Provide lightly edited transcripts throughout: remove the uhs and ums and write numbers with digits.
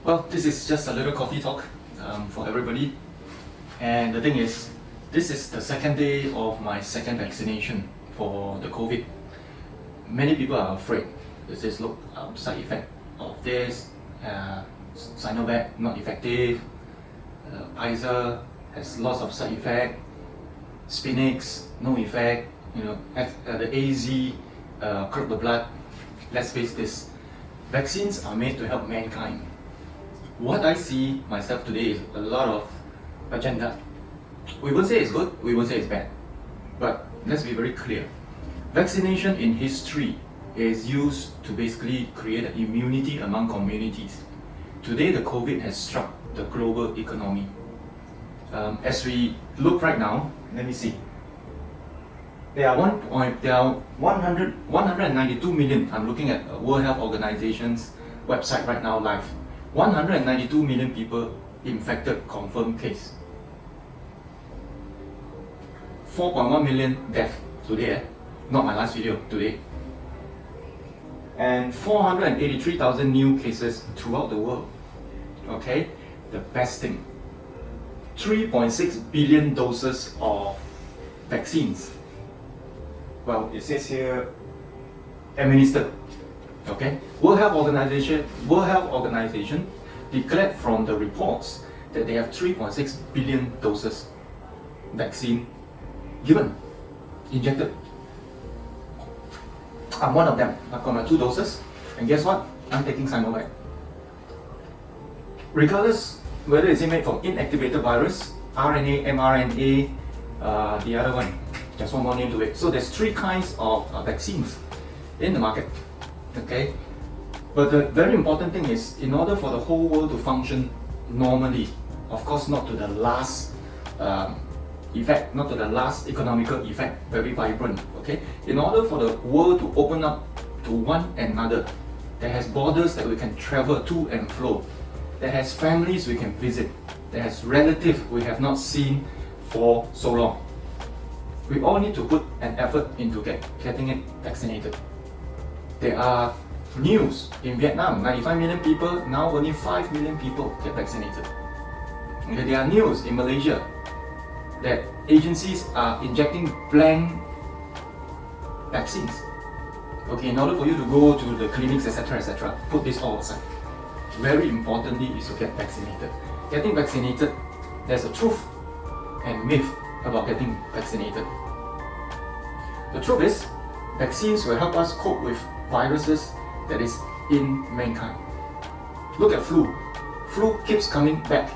Well, this is just a little coffee talk for everybody. And the thing is, this is the second day of my second vaccination for the COVID. Many people are afraid. This is side effect of this, Sinovac not effective, Pfizer has lots of side effect, Spinix no effect, the AZ clot the blood. Let's face this, vaccines are made to help mankind. What I see myself today is a lot of agenda. We won't say it's good, we won't say it's bad. But let's be very clear. Vaccination in history is used to basically create an immunity among communities. Today the COVID has struck the global economy. As we look right now, let me see. There are 192 million, I'm looking at World Health Organization's website right now live. 192 million people infected, confirmed case. 4.1 million deaths today, not my last video, today. And 483,000 new cases throughout the world. Okay, the best thing. 3.6 billion doses of vaccines. Well, it says here, administered. Okay, World Health Organization declared from the reports that they have 3.6 billion doses vaccine given, injected. I'm one of them. I've got my 2 doses, and guess what? I'm taking Sinovac. Regardless whether it's made from inactivated virus, RNA, mRNA, the other one, just one more name to it. So there's 3 kinds of vaccines in the market. Okay, but the very important thing is, in order for the whole world to function normally, of course not to the last effect, not to the last economical effect, very vibrant, okay? In order for the world to open up to one another, that has borders that we can travel to and fro, that has families we can visit, that has relatives we have not seen for so long. We all need to put an effort into getting it vaccinated. There are news in Vietnam, 95 million people, now only 5 million people get vaccinated. Okay, there are news in Malaysia that agencies are injecting blank vaccines. Okay, in order for you to go to the clinics, etc., put this all aside. Very importantly is to get vaccinated. Getting vaccinated, there's a truth and myth about getting vaccinated. The truth is, vaccines will help us cope with viruses that is in mankind. Look at flu. Flu keeps coming back.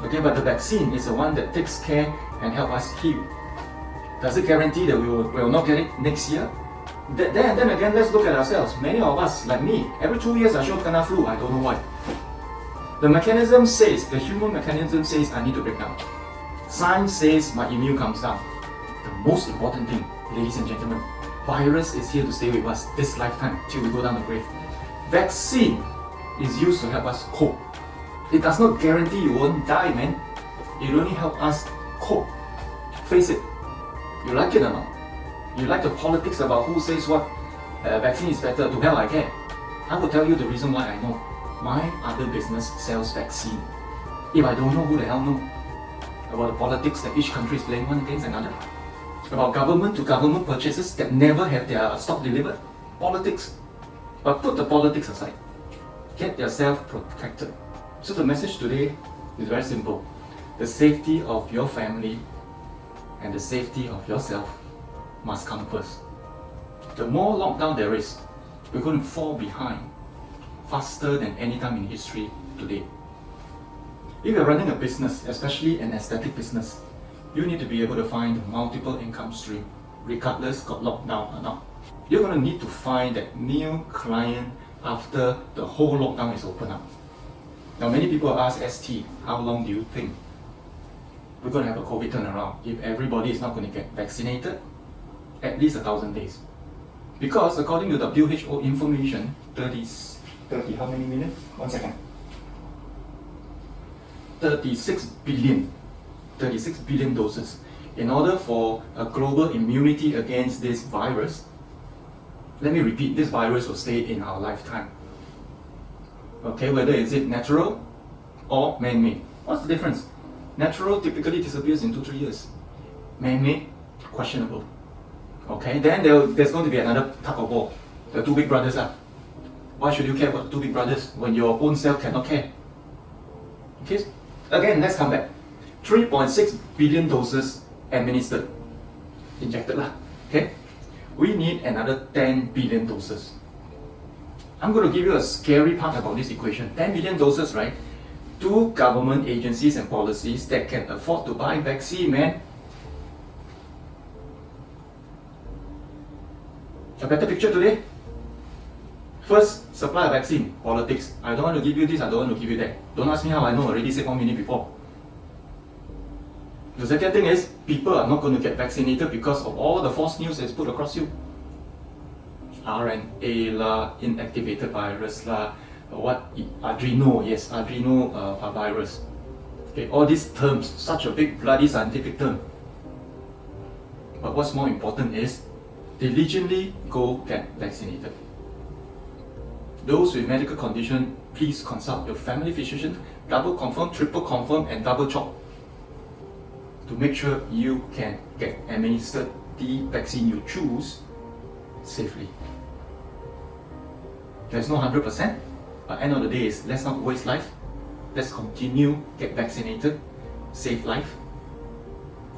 Okay, but the vaccine is the one that takes care and help us heal. Does it guarantee that we will not get it next year? Then again, let's look at ourselves. Many of us, like me, every 2 years I sure kena flu. I don't know why. The human mechanism says I need to break down. Science says my immune comes down. The most important thing, ladies and gentlemen, virus is here to stay with us this lifetime till we go down the grave. Vaccine is used to help us cope. It does not guarantee you won't die, man. It only help us cope. Face it. You like it or not? You like the politics about who says what vaccine is better? To hell I care. I will tell you the reason why I know. My other business sells vaccine. If I don't know, who the hell know? About the politics that each country is playing one against another. About government to government purchases that never have their stock delivered. Politics. But put the politics aside. Get yourself protected. So the message today is very simple. The safety of your family and the safety of yourself must come first. The more lockdown there is, we're going to fall behind faster than any time in history today. If you're running a business, especially an aesthetic business, you need to be able to find multiple income stream, regardless got locked down or not. You're going to need to find that new client after the whole lockdown is open up. Now many people ask ST, how long do you think we're going to have a COVID turnaround if everybody is not going to get vaccinated? At least 1,000 days. Because according to WHO information, 30 how many million? 1 second. 36 billion doses. In order for a global immunity against this virus, let me repeat, this virus will stay in our lifetime. Okay, whether is it natural or man-made. What's the difference? Natural typically disappears in 2-3 years. Man-made, questionable. Okay, then there's going to be another tug of war. The two big brothers are. Why should you care about the two big brothers when your own self cannot care? Okay, again, let's come back. 3.6 billion doses administered, injected lah. Okay, we need another 10 billion doses. I'm going to give you a scary part about this equation. 10 billion doses, right? 2 government agencies and policies that can afford to buy vaccine, man. A better picture today? First, supply of vaccine, politics. I don't want to give you this, I don't want to give you that. Don't ask me how I know, I already said 1 minute before. The second thing is, people are not going to get vaccinated because of all the false news that's put across you. RNA lah, inactivated virus lah, adreno virus. Okay, all these terms, such a big bloody scientific term. But what's more important is, diligently go get vaccinated. Those with medical condition, please consult your family physician, double confirm, triple confirm, and double check to make sure you can get administered the vaccine you choose safely. There's no 100%, but end of the day is let's not waste life. Let's continue, get vaccinated, save life.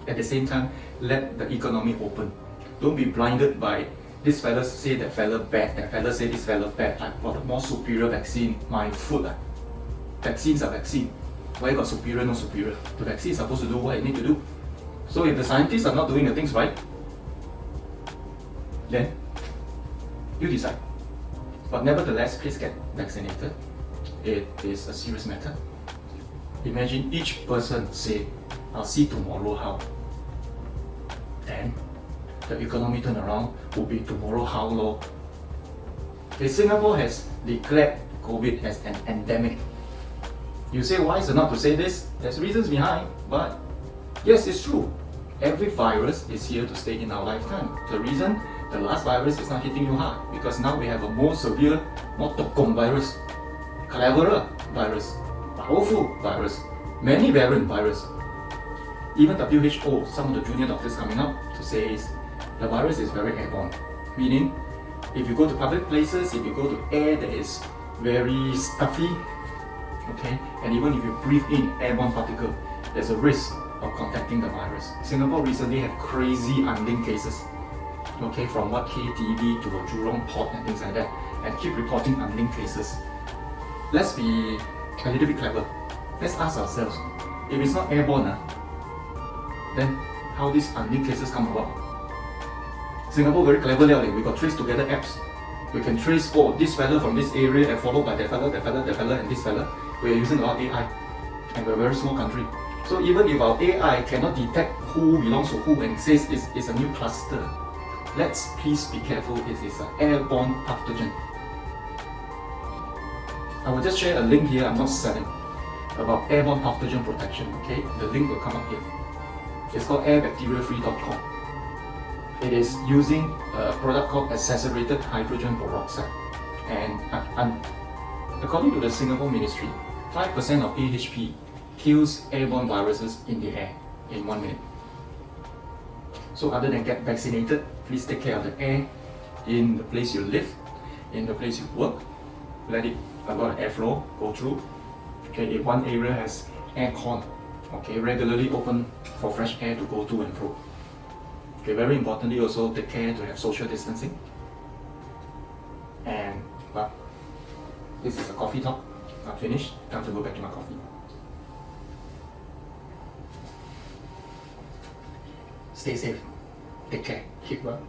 At the same time, let the economy open. Don't be blinded by this fella say that fella bad, that fella say this fella bad. I got a more superior vaccine, my foot. Vaccines are vaccine. Why got superior, no superior? The vaccine is supposed to do what it need to do. So if the scientists are not doing the things right, then you decide. But nevertheless, please get vaccinated. It is a serious matter. Imagine each person say, I'll see tomorrow how. Then the economy turnaround will be tomorrow how low. Okay, Singapore has declared COVID as an endemic. You say, why is it not to say this? There's reasons behind, but yes, it's true. Every virus is here to stay in our lifetime. The reason the last virus is not hitting you hard, because now we have a more severe, more tokong virus, cleverer virus, powerful virus, many variant virus. Even WHO, some of the junior doctors coming up to say is, the virus is very airborne. Meaning, if you go to public places, if you go to air that is very stuffy, okay, and even if you breathe in airborne particle, there's a risk of contacting the virus. Singapore recently had crazy unlinked cases, okay, from what KTV to a Jurong port and things like that, and keep reporting unlinked cases. Let's be a little bit clever. Let's ask ourselves, if it's not airborne, then how these unlinked cases come about? Singapore very clever now, we got trace together apps. We can trace, oh, this fella from this area and followed by that fella, and this fella. We are using a lot of AI, and we're a very small country. So even if our AI cannot detect who belongs to who and says it's a new cluster, let's please be careful, it is an airborne pathogen. I will just share a link here, I'm not selling, about airborne pathogen protection, okay? The link will come up here. It's called airbacteriafree.com. It is using a product called accelerated hydrogen peroxide. And according to the Singapore Ministry, 5% of AHP kills airborne viruses in the air in 1 minute. So other than get vaccinated, please take care of the air in the place you live, in the place you work. Let it, a lot of airflow go through. Okay, if one area has aircon, okay, regularly open for fresh air to go to and fro. Okay, very importantly also take care to have social distancing. And well, this is a coffee talk. I'm finished. Time to go back to my coffee. Stay safe. Take care. Keep well.